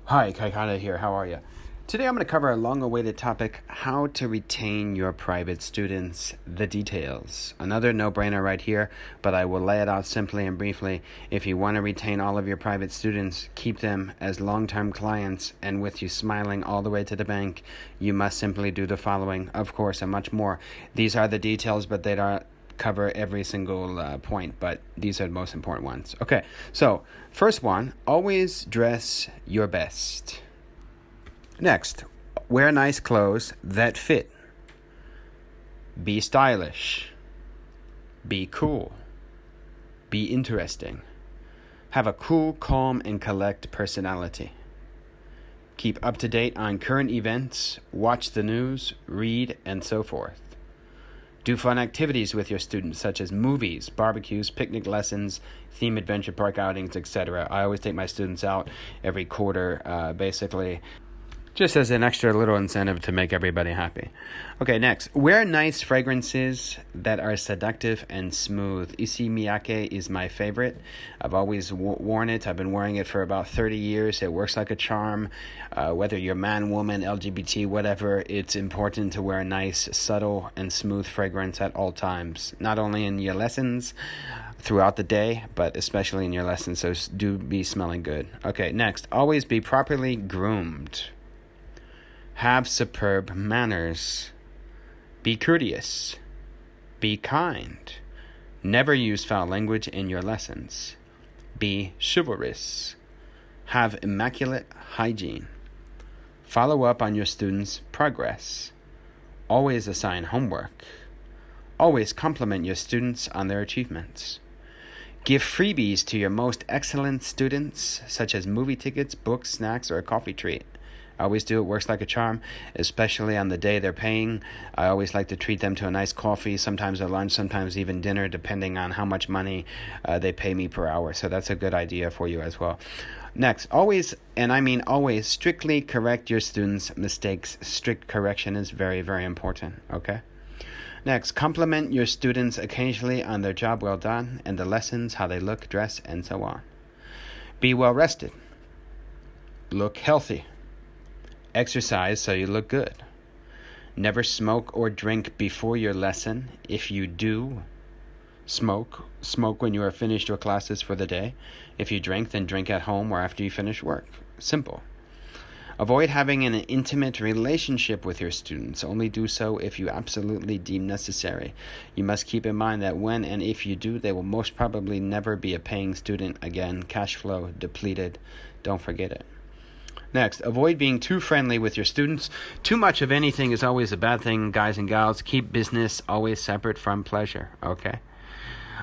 Hi, Kaikana here. How are you? Today I'm going to cover a long-awaited topic, how to retain your private students, the details. Another no-brainer right here, but I will lay it out simply and briefly. If you want to retain all of your private students, keep them as long-term clients, and with you smiling all the way to the bank, you must simply do the following, of course, and much more. These are the details, but they don't cover every single point, but these are the most important ones. Okay, so first one, always dress your best. Next, wear nice clothes that fit. Be stylish. Be cool. Be interesting. Have a cool, calm, and collect personality. Keep up to date on current events, watch the news, read, and so forth. Do fun activities with your students, such as movies, barbecues, picnic lessons, theme adventure park outings, etc. I always take my students out every quarter, basically, just as an extra little incentive to make everybody happy. Okay, next. Wear nice fragrances that are seductive and smooth. Issey Miyake is my favorite. I've always worn it. I've been wearing it for about 30 years. It works like a charm. Whether you're man, woman, LGBT, whatever, it's important to wear a nice, subtle, and smooth fragrance at all times. Not only in your lessons, throughout the day, but especially in your lessons. So do be smelling good. Okay, next. Always be properly groomed. Have superb manners. Be courteous. Be kind. Never use foul language in your lessons. Be chivalrous. Have immaculate hygiene. Follow up on your students' progress. Always assign homework. Always compliment your students on their achievements. Give freebies to your most excellent students, such as movie tickets, books, snacks, or a coffee treat. I always do. It works like a charm, especially on the day they're paying. I always like to treat them to a nice coffee, sometimes a lunch, sometimes even dinner, depending on how much money they pay me per hour. So that's a good idea for you as well. Next, always, and I mean always, strictly correct your students' mistakes. Strict correction is very, very important, okay? Next, compliment your students occasionally on their job well done and the lessons, how they look, dress, and so on. Be well rested. Look healthy. Exercise so you look good. Never smoke or drink before your lesson. If you do smoke when you are finished your classes for the day. If you drink, then drink at home or after you finish work. Simple. Avoid having an intimate relationship with your students. Only do so if you absolutely deem necessary. You must keep in mind that when and if you do, they will most probably never be a paying student again. Cash flow depleted. Don't forget it. Next, avoid being too friendly with your students. Too much of anything is always a bad thing, guys and gals. Keep business always separate from pleasure, okay?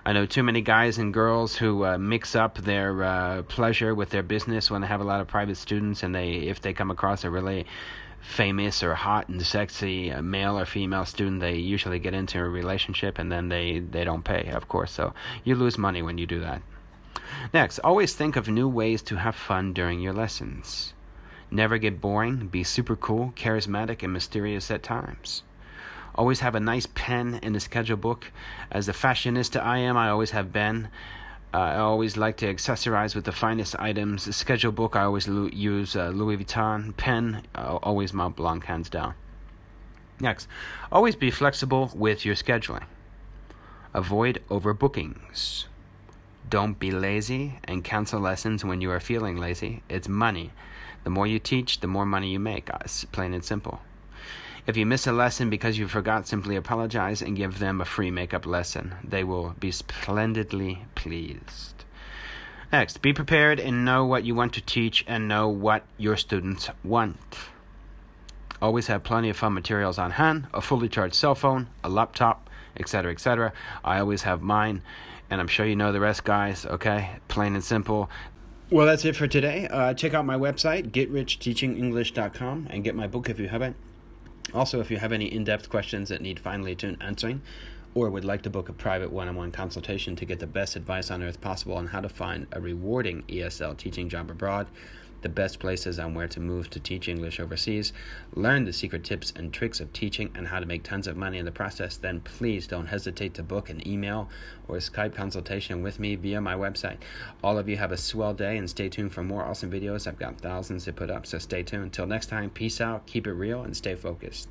I know too many guys and girls who mix up their pleasure with their business when they have a lot of private students, and if they come across a really famous or hot and sexy male or female student, they usually get into a relationship, and then they don't pay, of course. So you lose money when you do that. Next, always think of new ways to have fun during your lessons. Never get boring. Be super cool, charismatic, and mysterious at times. Always have a nice pen in the schedule book. As the fashionista I am, I always have Ben. I always like to accessorize with the finest items. The schedule book, I always use Louis Vuitton. Pen, always Mont Blanc, hands down. Next, always be flexible with your scheduling. Avoid overbookings. Don't be lazy and cancel lessons when you are feeling lazy. It's money. The more you teach, the more money you make. It's plain and simple. If you miss a lesson because you forgot, simply apologize and give them a free makeup lesson. They will be splendidly pleased. Next, be prepared and know what you want to teach and know what your students want. Always have plenty of fun materials on hand, a fully charged cell phone, a laptop, etc., etc. I always have mine, and I'm sure you know the rest, guys, okay? Plain and simple. Well, that's it for today. Check out my website, getrichtechingenglish.com, and get my book if you haven't. Also, if you have any in-depth questions that need finely tuned answering, or would like to book a private one-on-one consultation to get the best advice on earth possible on how to find a rewarding ESL teaching job abroad, the best places on where to move to teach English overseas, learn the secret tips and tricks of teaching and how to make tons of money in the process, then please don't hesitate to book an email or a Skype consultation with me via my website. All of you have a swell day and stay tuned for more awesome videos. I've got thousands to put up, so stay tuned. Until next time, peace out, keep it real, and stay focused.